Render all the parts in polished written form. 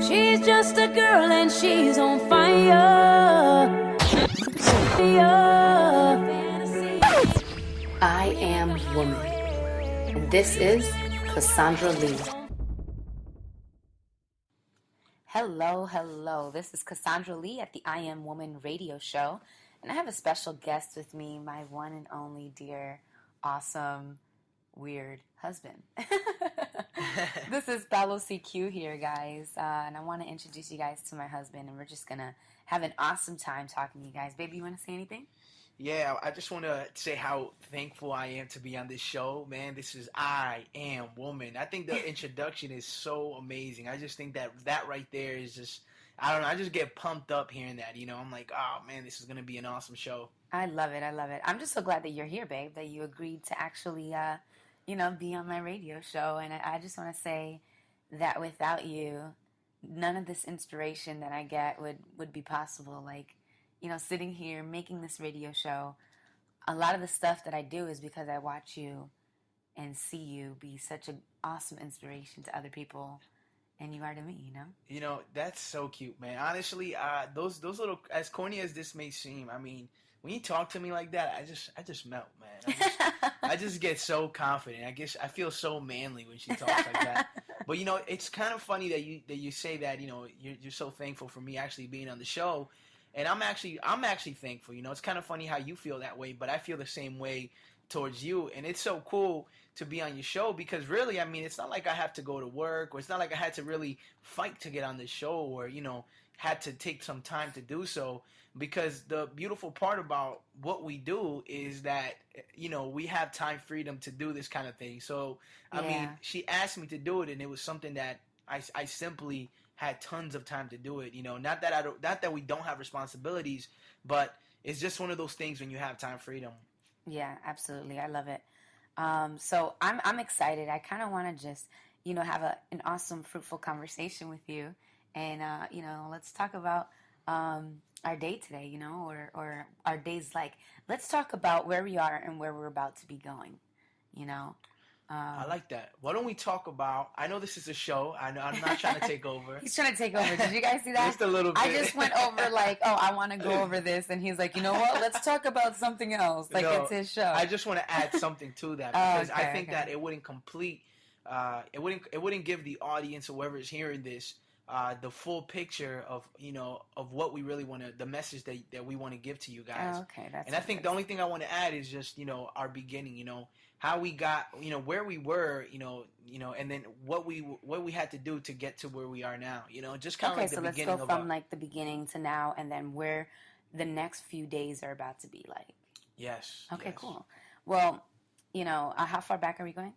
She's just a girl and she's on fire. I am woman. And this is Cassandra Lee. Hello. This is Cassandra Lee at the I Am Woman radio show. And I have a special guest with me, my one and only dear, awesome, weird husband. This is Paoulo CQ here, guys. And I want to introduce you guys to my husband. And we're just going to have an awesome time talking to you guys. Baby, you want to say anything? Yeah, I just want to say how thankful I am to be on this show, man. This is I Am Woman. I think the introduction is so amazing. I just think that right there is just, I don't know, I just get pumped up hearing that, you know. I'm like, oh, man, this is going to be an awesome show. I love it. I'm just so glad that you're here, babe, that you agreed to actually, be on my radio show. And I just want to say that without you, none of this inspiration that I get would be possible. Like, sitting here making this radio show, a lot of the stuff that I do is because I watch you and see you be such an awesome inspiration to other people, and you are to me, You know, that's so cute, man. Honestly, those little, as corny as this may seem, I mean, when you talk to me like that, I just melt, man. I just get so confident. I feel so manly when she talks like that. But it's kind of funny that you say that. You're so thankful for me actually being on the show. And I'm actually thankful. It's kind of funny how you feel that way, but I feel the same way towards you. And it's so cool to be on your show because really, I mean, it's not like I have to go to work, or it's not like I had to really fight to get on the show, or had to take some time to do so. Because the beautiful part about what we do is that we have time freedom to do this kind of thing. So I mean, she asked me to do it, and it was something that I simply had tons of time to do it. Not that we don't have responsibilities, but it's just one of those things when you have time freedom. Yeah, absolutely. I love it. So I'm excited. I kind of want to just have an awesome, fruitful conversation with you, and let's talk about our day today. Or our days. Like, let's talk about where we are and where we're about to be going. I like that. Why don't we talk about, I know this is a show. I'm not trying to take over. He's trying to take over. Did you guys see that? Just a little bit. I just went over like, I want to go over this. And he's like, you know what? Let's talk about something else. Like, it's his show. I just want to add something to that because I think that it wouldn't complete, it wouldn't give the audience or whoever is hearing this the full picture of what we really want to, the message that we want to give to you guys. Oh, okay, that's. And I think the only thing I want to add is just our beginning. How we got, where we were, and then what we had to do to get to where we are now. Just kind of like the beginning. Okay, so let's go from like the beginning to now, and then where the next few days are about to be like. Yes. Okay, yes. Cool. Well, how far back are we going?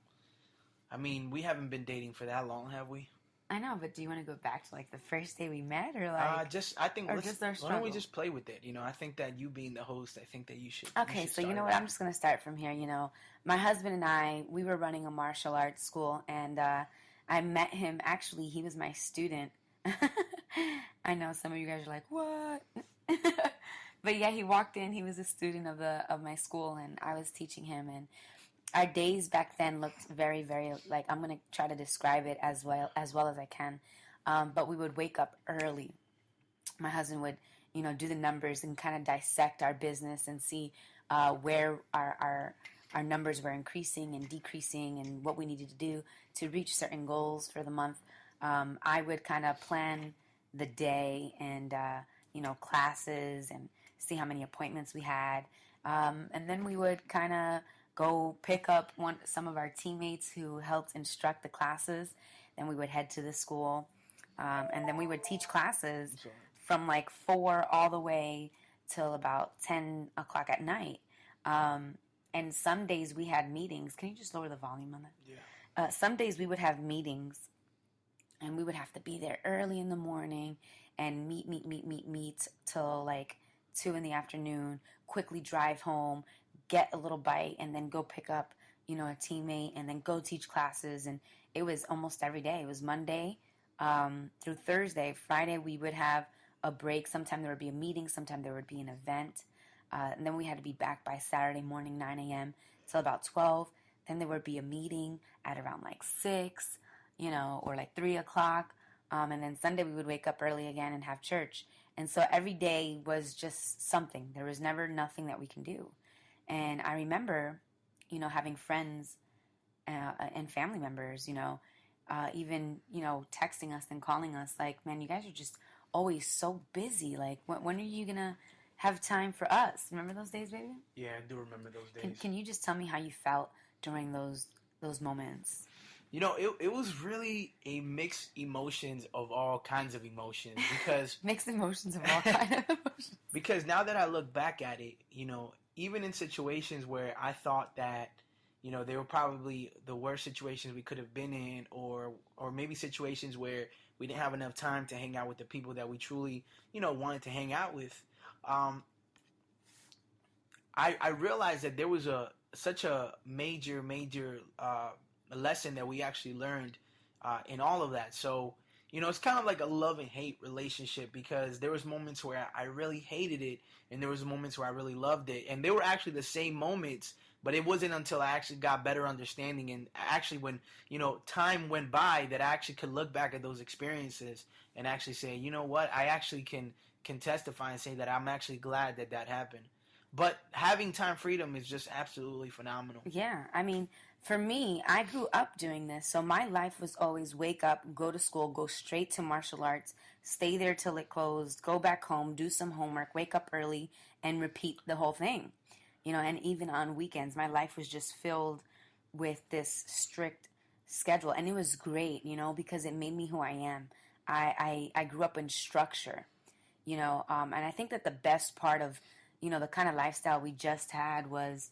I mean, we haven't been dating for that long, have we? I know, but do you want to go back to like the first day we met, or like? I think or just our why don't we just play with it? I think that you being the host, I think that you should. Okay, so you know what? I'm just gonna start from here. My husband and I, we were running a martial arts school, and I met him. Actually, he was my student. I know some of you guys are like, what? But yeah, he walked in. He was a student of my school, and I was teaching him. And our days back then looked very, very, like, I'm going to try to describe it as well as I can. But we would wake up early. My husband would, do the numbers and kind of dissect our business and see where our numbers were increasing and decreasing and what we needed to do to reach certain goals for the month. I would kind of plan the day and, classes and see how many appointments we had. And then we would kind of go pick up some of our teammates who helped instruct the classes. Then we would head to the school, and then we would teach classes from like 4 all the way till about 10 o'clock at night. And some days we had meetings. Can you just lower the volume on that? Yeah. Some days we would have meetings, and we would have to be there early in the morning and meet till like 2 in the afternoon, quickly drive home, get a little bite, and then go pick up, a teammate, and then go teach classes. And it was almost every day. It was Monday through Thursday. Friday we would have a break. Sometime there would be a meeting. Sometime there would be an event. And then we had to be back by Saturday morning, 9 a.m. till about 12. Then there would be a meeting at around like 6, or like 3 o'clock. And then Sunday we would wake up early again and have church. And so every day was just something. There was never nothing that we can do. And I remember, having friends and family members, even, texting us and calling us like, man, you guys are just always so busy. Like, when are you going to have time for us? Remember those days, baby? Yeah, I do remember those days. Can you just tell me how you felt during those moments? It was really a mixed emotions of all kinds of emotions because mixed emotions of all kinds of emotions. Because now that I look back at it, even in situations where I thought that, they were probably the worst situations we could have been in, or maybe situations where we didn't have enough time to hang out with the people that we truly, wanted to hang out with. I realized that there was such a major lesson that we actually learned in all of that. So, it's kind of like a love and hate relationship, because there was moments where I really hated it, and there was moments where I really loved it. And they were actually the same moments, but it wasn't until I actually got better understanding, and actually when, time went by, that I actually could look back at those experiences and actually say, you know what, I actually can testify and say that I'm actually glad that that happened. But having time freedom is just absolutely phenomenal. Yeah, I mean, for me, I grew up doing this. So my life was always wake up, go to school, go straight to martial arts, stay there till it closed, go back home, do some homework, wake up early, and repeat the whole thing. And even on weekends, my life was just filled with this strict schedule. And it was great, because it made me who I am. I grew up in structure, and I think that the best part of the kind of lifestyle we just had was,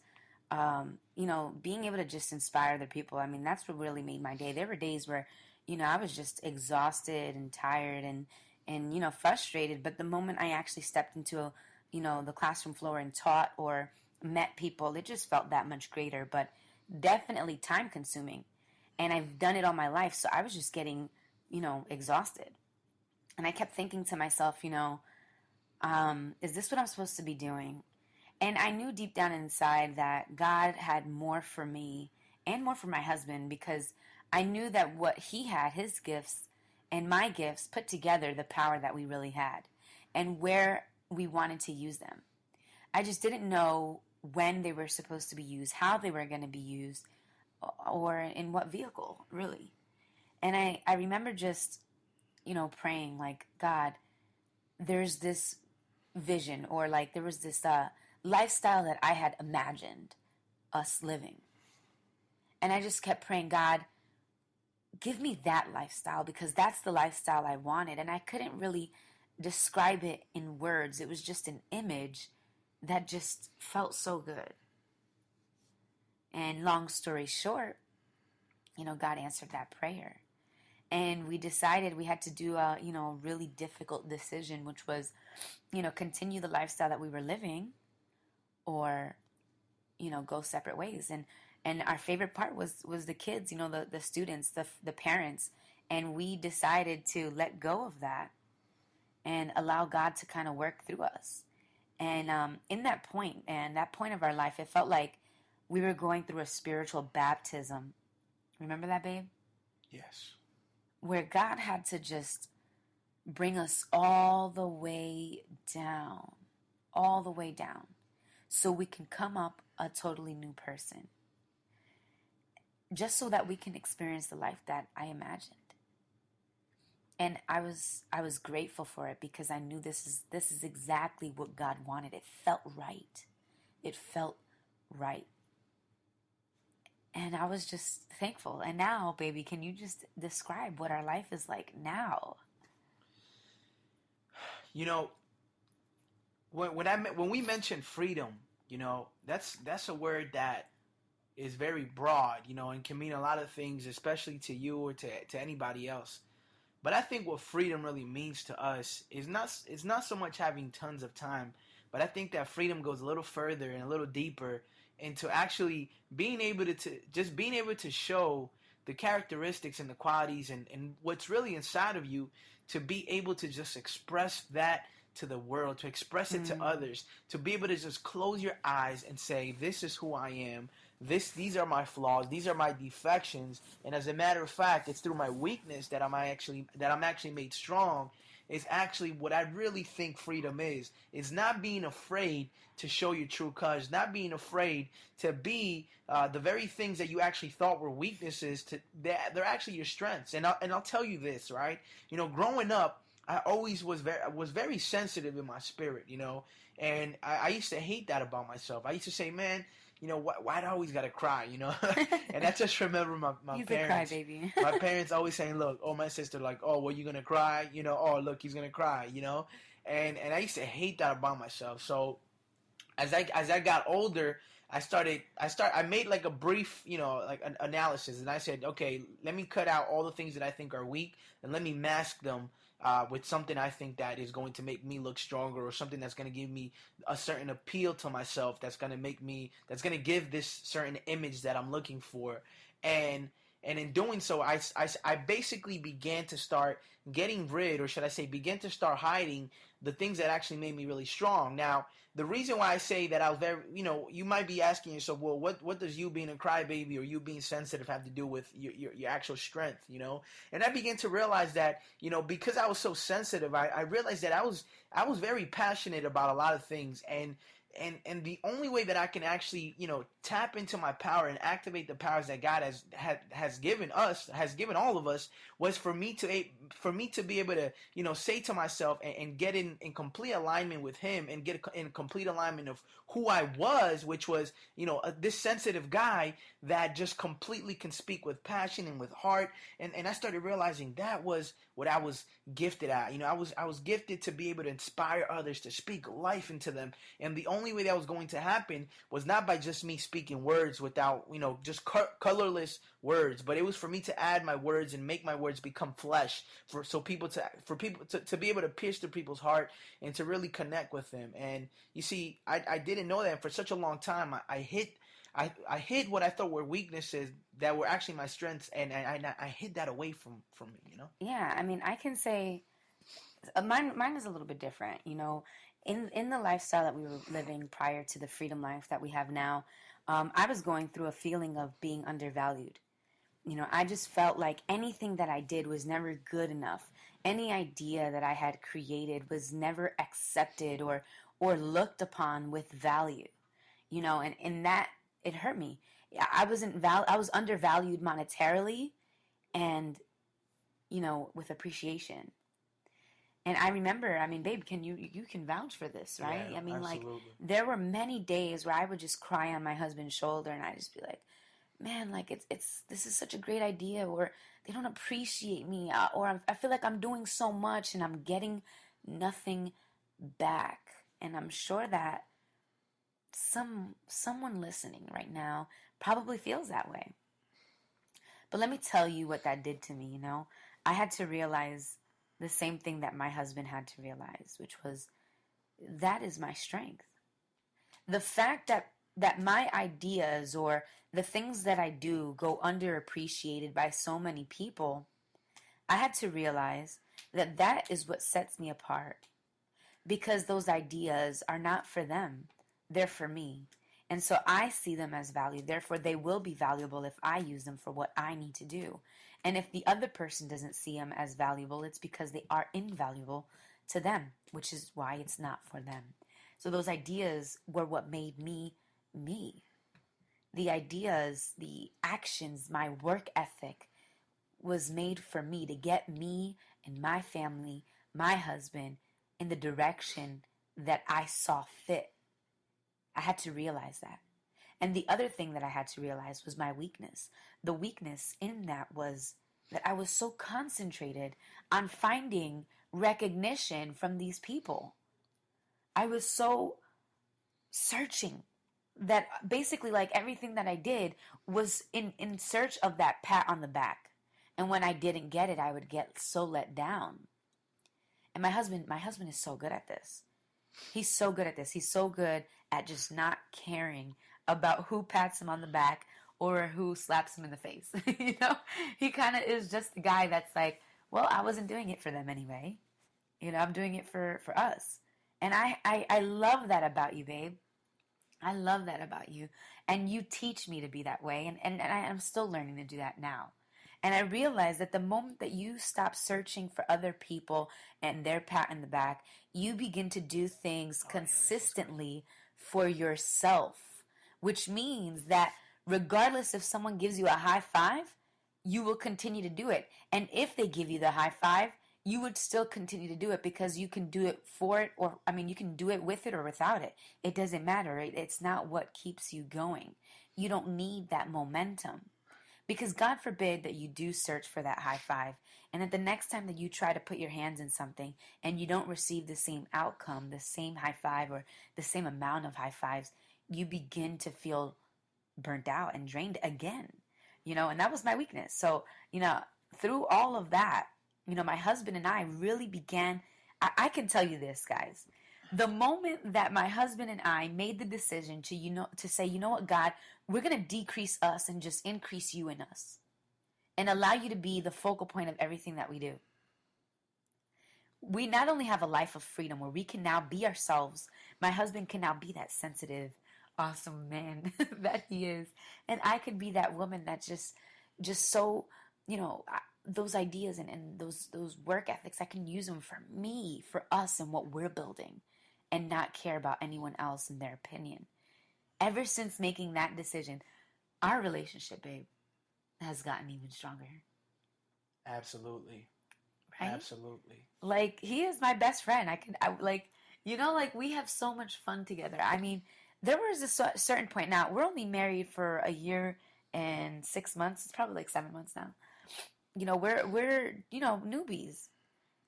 being able to just inspire other people. I mean, that's what really made my day. There were days where, I was just exhausted and tired and frustrated. But the moment I actually stepped into, the classroom floor and taught or met people, it just felt that much greater, but definitely time consuming. And I've done it all my life. So I was just getting, exhausted. And I kept thinking to myself, is this what I'm supposed to be doing? And I knew deep down inside that God had more for me and more for my husband, because I knew that what he had, his gifts and my gifts, put together the power that we really had and where we wanted to use them. I just didn't know when they were supposed to be used, how they were going to be used, or in what vehicle, really. And I remember just, praying like, God, there's this vision, or like there was this lifestyle that I had imagined us living. And I just kept praying, God, give me that lifestyle, because that's the lifestyle I wanted. And I couldn't really describe it in words. It was just an image that just felt so good. And long story short, God answered that prayer. And we decided we had to do a really difficult decision, which was, continue the lifestyle that we were living, or, go separate ways. And our favorite part was the kids, the students, the parents. And we decided to let go of that and allow God to kind of work through us. And in that point of our life, it felt like we were going through a spiritual baptism. Remember that, babe? Yes. Where God had to just bring us all the way down, so we can come up a totally new person, just so that we can experience the life that I imagined. And I was grateful for it, because I knew this is exactly what God wanted. It felt right. And I was just thankful. And now, baby, can you just describe what our life is like now? When we mention freedom, that's a word that is very broad, and can mean a lot of things, especially to you or to anybody else. But I think what freedom really means to us is not so much having tons of time, but I think that freedom goes a little further and a little deeper into actually being able to show the characteristics and the qualities and what's really inside of you, to be able to just express that to the world, to express it to others, to be able to just close your eyes and say, this is who I am, these are my flaws, these are my defections, and as a matter of fact, it's through my weakness that I'm actually made strong. Is actually what I really think freedom is not being afraid to show your true colors, not being afraid to be the very things that you actually thought were weaknesses. They're actually your strengths. And I'll tell you this, right? You know, growing up, I always was very sensitive in my spirit, you know, and I used to hate that about myself. I used to say, man, you know, why do I always gotta cry, you know? And I just remember my He's parents. a crybaby. My parents always saying, look, oh, my sister, like, oh, well, you gonna cry? You know, oh, look, he's gonna cry, you know? And I used to hate that about myself. So as I got older, I made like a brief, you know, like an analysis, and I said, okay, let me cut out all the things that I think are weak, and let me mask them with something I think that is going to make me look stronger, or something that's going to give me a certain appeal to myself, that's going to give this certain image that I'm looking for, and in doing so, I basically began to start getting rid, or should I say, began to start hiding the things that actually made me really strong. Now, the reason why I say that I was very, you know, you might be asking yourself, well, what does you being a crybaby or you being sensitive have to do with your actual strength, you know? And I began to realize that, you know, because I was so sensitive, I realized that I was very passionate about a lot of things, and the only way that I can actually, you know, tap into my power and activate the powers that God has given all of us, was for me to be able to, you know, say to myself and get in complete alignment with Him, and get in complete alignment of who I was, which was, you know, this sensitive guy that just completely can speak with passion and with heart, and I started realizing that was what I was gifted at. You know, I was gifted to be able to inspire others, to speak life into them, and the only way that was going to happen was not by just me speaking words without, you know, just colorless words, but it was for me to add my words and make my words become flesh, for people to be able to pierce through people's heart and to really connect with them. And you see, I didn't know that, and for such a long time I hid what I thought were weaknesses that were actually my strengths, and I hid that away from me, you know? Yeah, I mean, I can say mine is a little bit different, you know. In the lifestyle that we were living prior to the freedom life that we have now, I was going through a feeling of being undervalued. You know, I just felt like anything that I did was never good enough. Any idea that I had created was never accepted or looked upon with value. You know, and in that, it hurt me. I was undervalued monetarily, and, you know, with appreciation. And I remember, I mean, babe, you can vouch for this, right? Yeah, I mean, absolutely. like, there were many days where I would just cry on my husband's shoulder, and I'd just be like, man, like, this is such a great idea, or they don't appreciate me, or I feel like I'm doing so much and I'm getting nothing back. And I'm sure that someone listening right now probably feels that way. But let me tell you what that did to me, you know? I had to realize the same thing that my husband had to realize, which was, that is my strength. The fact that my ideas or the things that I do go underappreciated by so many people, I had to realize that that is what sets me apart. Because those ideas are not for them, they're for me. And so I see them as value. Therefore, they will be valuable if I use them for what I need to do. And if the other person doesn't see them as valuable, it's because they are invaluable to them, which is why it's not for them. So those ideas were what made me me. The ideas, the actions, my work ethic was made for me, to get me and my family, my husband, in the direction that I saw fit. I had to realize that. And the other thing that I had to realize was my weakness. The weakness in that was that I was so concentrated on finding recognition from these people. I was so searching that basically, like, everything that I did was in search of that pat on the back. And when I didn't get it, I would get so let down. And my husband is so good at this. He's so good at this. He's so good at just not caring about who pats him on the back or who slaps him in the face. You know, he kind of is just the guy that's like, well, I wasn't doing it for them anyway. You know, I'm doing it for us. And I love that about you, babe. I love that about you. And you teach me to be that way. And I'm still learning to do that now. And I realize that the moment that you stop searching for other people and their pat in the back, you begin to do things Oh yeah, this is good. consistently for yourself, which means that regardless if someone gives you a high five, you will continue to do it. And if they give you the high five, you would still continue to do it because you can do it for it, or I mean, you can do it with it or without it. It doesn't matter. Right? It's not what keeps you going. You don't need that momentum. Because God forbid that you do search for that high five, and that the next time that you try to put your hands in something and you don't receive the same outcome, the same high five, or the same amount of high fives, you begin to feel burnt out and drained again. And that was my weakness. So, through all of that, my husband and I really began. I can tell you this, guys. The moment that my husband and I made the decision to say, you know what, God, we're going to decrease us and just increase you in us and allow you to be the focal point of everything that we do. We not only have a life of freedom where we can now be ourselves, my husband can now be that sensitive, awesome man that he is. And I could be that woman that's just so, those ideas and those work ethics, I can use them for me, for us and what we're building, and not care about anyone else and their opinion. Ever since making that decision, our relationship, babe, has gotten even stronger. Absolutely. Right? Absolutely. Like, he is my best friend. Like, we have so much fun together. I mean, there was a certain point. Now, we're only married for a year and 6 months. It's probably like 7 months now. We're newbies.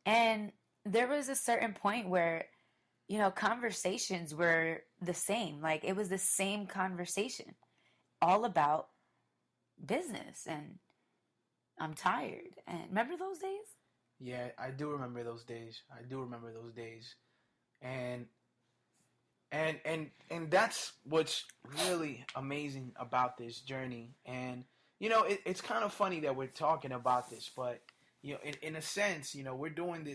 And there was a certain point where, conversations were the same. Like, it was the same conversation, all about business. And I'm tired. And remember those days? Yeah, I do remember those days. I do remember those days. And and that's what's really amazing about this journey. And it's kind of funny that we're talking about this, but in a sense, we're doing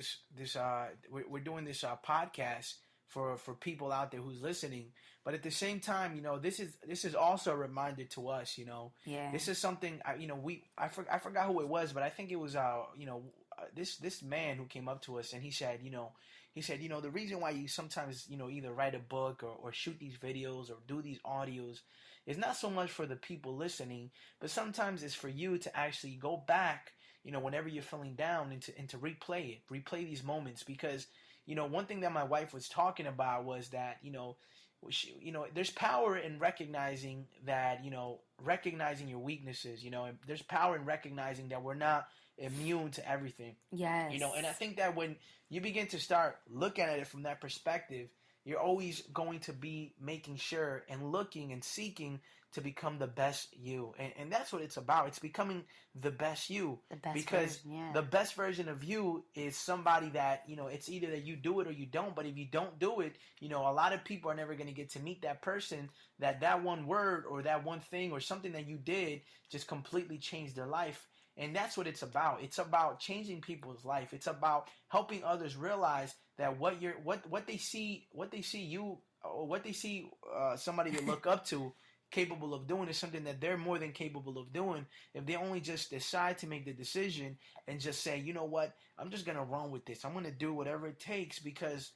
we're doing this podcast for people out there who's listening. But at the same time, this is also a reminder to us. Yeah. This is something I forgot who it was, but I think it was this man who came up to us, and he said, the reason why you sometimes, either write a book or shoot these videos or do these audios is not so much for the people listening, but sometimes it's for you to actually go back, whenever you're feeling down, and to replay these moments. Because, one thing that my wife was talking about was that, there's power in recognizing that, recognizing your weaknesses, and there's power in recognizing that we're not immune to everything. Yes. And I think that when you begin to start looking at it from that perspective, you're always going to be making sure and looking and seeking to become the best you. And that's what it's about. It's becoming the best you. The best because version, yeah. the best version of you is somebody that, it's either that you do it or you don't. But if you don't do it, a lot of people are never going to get to meet that person that one word or that one thing or something that you did just completely changed their life. And that's what it's about. It's about changing people's life. It's about helping others realize that what they see you, or what they see somebody they look up to capable of doing is something that they're more than capable of doing if they only just decide to make the decision and just say, you know what, I'm just gonna run with this. I'm gonna do whatever it takes because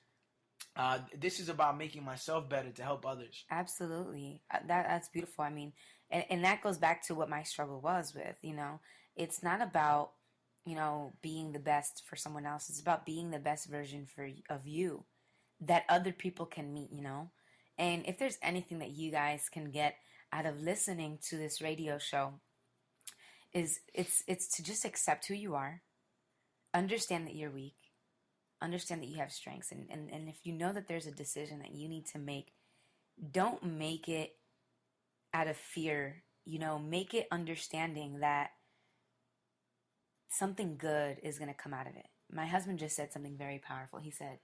this is about making myself better to help others. Absolutely. That's beautiful. I mean, and that goes back to what my struggle was with, It's not about, being the best for someone else. It's about being the best version of you that other people can meet, And if there's anything that you guys can get out of listening to this radio show, it's to just accept who you are, understand that you're weak, understand that you have strengths, and if you know that there's a decision that you need to make, don't make it out of fear, make it understanding that something good is going to come out of it. My husband just said something very powerful. He said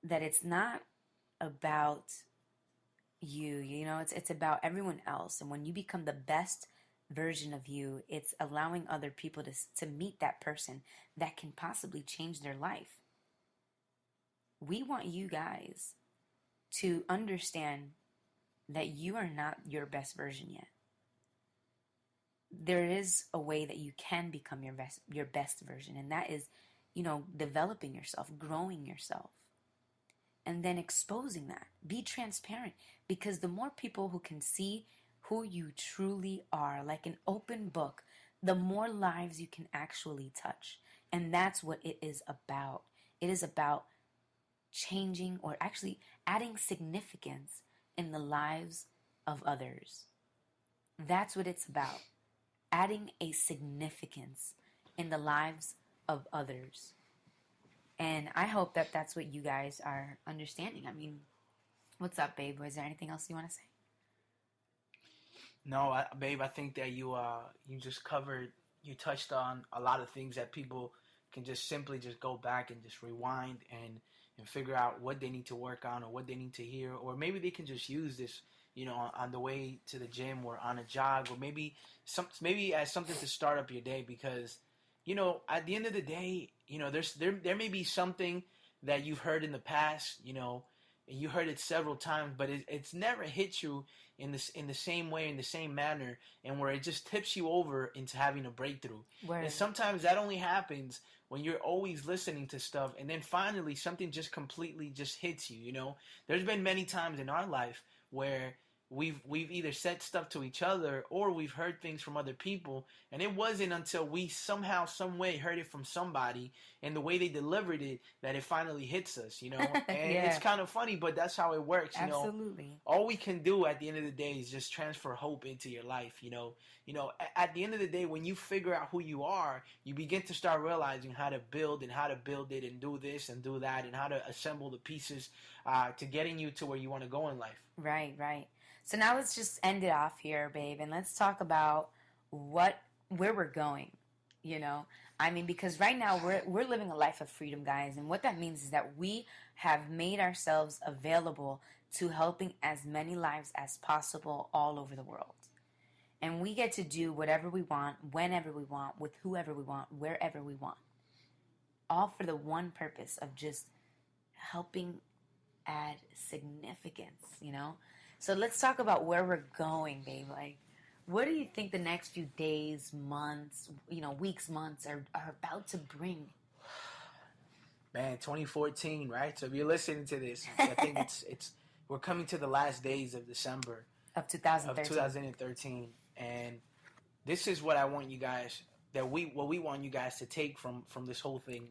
that it's not about you, it's about everyone else. And when you become the best version of you, it's allowing other people to meet that person that can possibly change their life. We want you guys to understand that you are not your best version yet. There is a way that you can become your best version, and that is, developing yourself, growing yourself, and then exposing that. Be transparent, because the more people who can see who you truly are, like an open book, the more lives you can actually touch. And that's what it is about. It is about changing, or actually adding significance in the lives of others. That's what it's about. Adding a significance in the lives of others. And I hope that that's what you guys are understanding. I mean, what's up, babe? Was there anything else you want to say? No, babe, I think that you just you touched on a lot of things that people can just simply just go back and just rewind and figure out what they need to work on, or what they need to hear, or maybe they can just use this, on the way to the gym or on a jog, or maybe as something to start up your day, because, at the end of the day, there may be something that you've heard in the past, and you heard it several times, but it's never hit you in the same way, in the same manner, and where it just tips you over into having a breakthrough. Word. And sometimes that only happens when you're always listening to stuff, and then finally something just completely just hits you. There's been many times in our life where we've either said stuff to each other, or we've heard things from other people, and it wasn't until we somehow, some way heard it from somebody, and the way they delivered it, that it finally hits us, And Yeah. It's kind of funny, but that's how it works. Absolutely. All we can do at the end of the day is just transfer hope into your life. At the end of the day, when you figure out who you are, you begin to start realizing how to build it, and do this and do that, and how to assemble the pieces to getting you to where you want to go in life. Right. So now let's just end it off here, babe, and let's talk about where we're going. I mean, because right now we're living a life of freedom, guys, and what that means is that we have made ourselves available to helping as many lives as possible all over the world. And we get to do whatever we want, whenever we want, with whoever we want, wherever we want. All for the one purpose of just helping add significance, So let's talk about where we're going, babe. Like, what do you think the next few days, months, weeks, months are about to bring? Man, 2014, right? So if you're listening to this, I think we're coming to the last days of December of 2013. And this is what I want you guys, what we want you guys to take from this whole thing,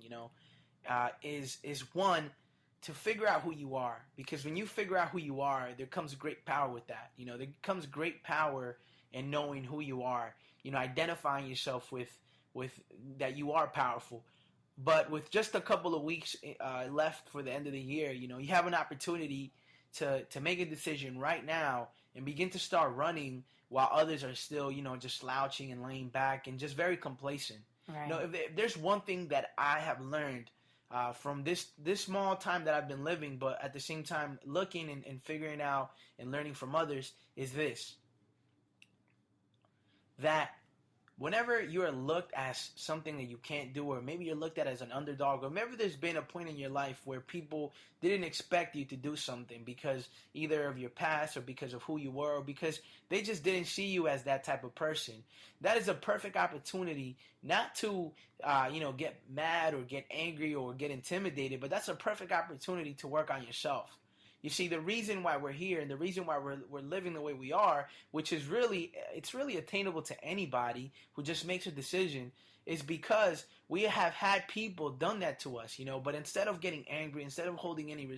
is one, to figure out who you are. Because when you figure out who you are, there comes great power with that. There comes great power in knowing who you are. Identifying yourself with that you are powerful. But with just a couple of weeks left for the end of the year, you have an opportunity to make a decision right now and begin to start running while others are still, just slouching and laying back and just very complacent. Right. If there's one thing that I have learned from this small time that I've been living, but at the same time looking and figuring out and learning from others, is this: that whenever you're looked as something that you can't do, or maybe you're looked at as an underdog, or maybe there's been a point in your life where people didn't expect you to do something because either of your past, or because of who you were, or because they just didn't see you as that type of person, that is a perfect opportunity not to get mad or get angry or get intimidated, but that's a perfect opportunity to work on yourself. You see, the reason why we're here, and the reason why we're living the way we are, which is it's really attainable to anybody who just makes a decision, is because we have had people done that to us, but instead of getting angry, instead of holding any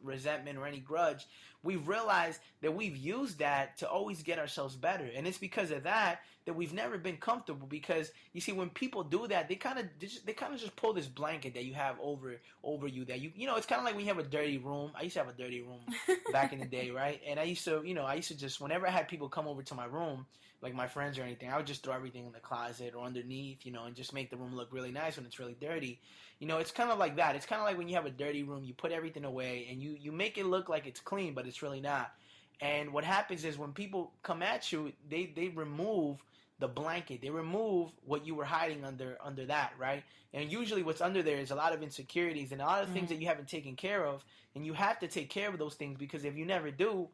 resentment or any grudge, we've realized that we've used that to always get ourselves better. And it's because of that we've never been comfortable, because you see, when people do that, they kind of just pull this blanket that you have over you, that it's kind of like when you have a dirty room. I used to have a dirty room back in the day, right? And I used to just, whenever I had people come over to my room, like my friends or anything, I would just throw everything in the closet or underneath, and just make the room look really nice when it's really dirty. It's kind of like that. It's kind of like when you have a dirty room, you put everything away and you make it look like it's clean, but it's really not. And what happens is, when people come at you, they remove the blanket. They remove what you were hiding under that, right? And usually what's under there is a lot of insecurities and a lot of things that you haven't taken care of, and you have to take care of those things, because if you never do,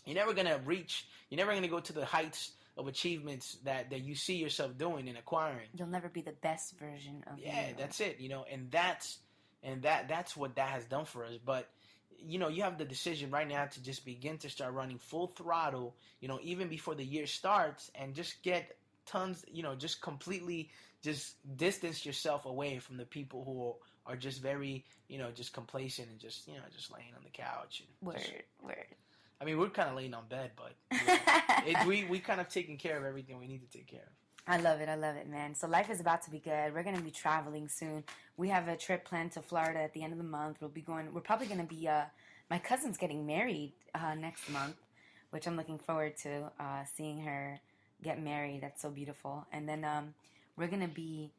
you're never going to reach, you're never going to go to the heights of achievements that you see yourself doing and acquiring. You'll never be the best version of you. Yeah, that's it, and that's what that has done for us. But you have the decision right now to just begin to start running full throttle, even before the year starts, and just get tons, just completely just distance yourself away from the people who are just very, just complacent and just laying on the couch. And Word. I mean, we're kind of laying on bed, but we kind of taking care of everything we need to take care of. I love it, man. So life is about to be good. We're going to be traveling soon. We have a trip planned to Florida at the end of the month. We're probably going to be, my cousin's getting married next month, which I'm looking forward to, seeing her get married. That's so beautiful. And then we're going to be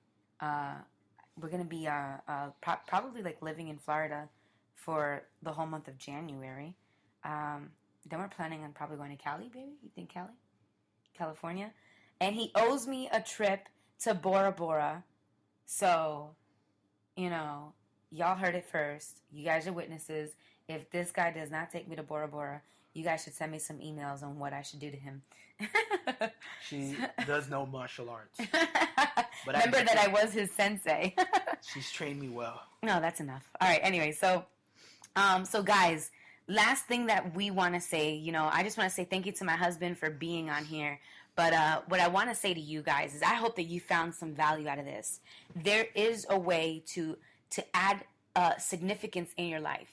probably like living in Florida for the whole month of January. Then we're planning on probably going to Cali, baby. You think Cali? California? And he owes me a trip to Bora Bora. So, y'all heard it first. You guys are witnesses. If this guy does not take me to Bora Bora, you guys should send me some emails on what I should do to him. She does know martial arts. But remember that I was his sensei. She's trained me well. No, that's enough. All right, anyway, so guys, last thing that we want to say, I just want to say thank you to my husband for being on here. But what I want to say to you guys is I hope that you found some value out of this. There is a way to add significance in your life.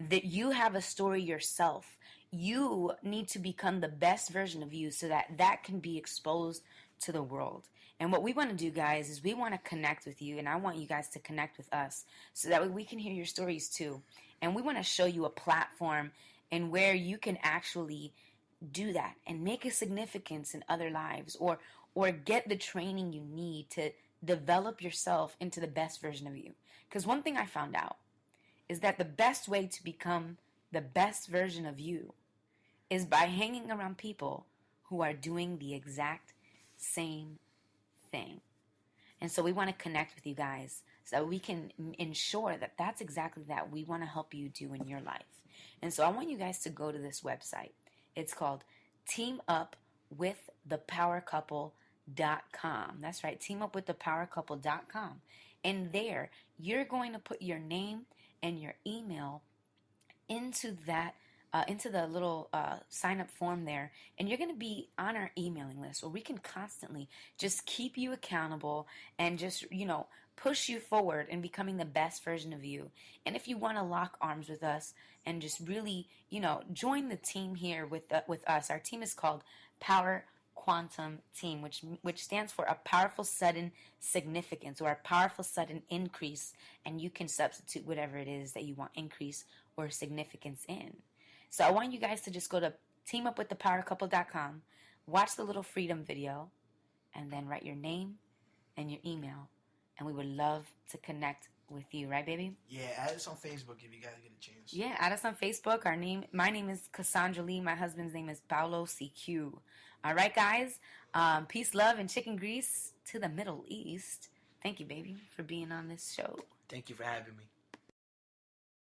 That you have a story yourself. You need to become the best version of you so that can be exposed to the world. And what we want to do, guys, is we want to connect with you, and I want you guys to connect with us so that way we can hear your stories too. And we want to show you a platform and where you can actually do that and make a significance in other lives, or get the training you need to develop yourself into the best version of you. Because one thing I found out is that the best way to become the best version of you is by hanging around people who are doing the exact same thing. And so we want to connect with you guys so we can ensure that that's exactly that we want to help you do in your life. And so I want you guys to go to this website. It's called teamupwiththepowercouple.com. That's right, teamupwiththepowercouple.com. And there, you're going to put your name and your email into that, into the little sign-up form there, and you're going to be on our emailing list where we can constantly just keep you accountable and just, push you forward in becoming the best version of you. And if you want to lock arms with us and just really, join the team here with us, our team is called Power Quantum Team, which stands for a powerful sudden significance, or a powerful sudden increase, and you can substitute whatever it is that you want increase or significance in. So I want you guys to just go to teamupwiththepowercouple.com, watch the little freedom video, and then write your name and your email. And we would love to connect with you, right, baby? Yeah, add us on Facebook if you guys get a chance. Yeah, add us on Facebook. My name is Cassandra Lee. My husband's name is Paoulo CQ. All right, guys. Peace, love, and chicken grease to the Middle East. Thank you, baby, for being on this show. Thank you for having me.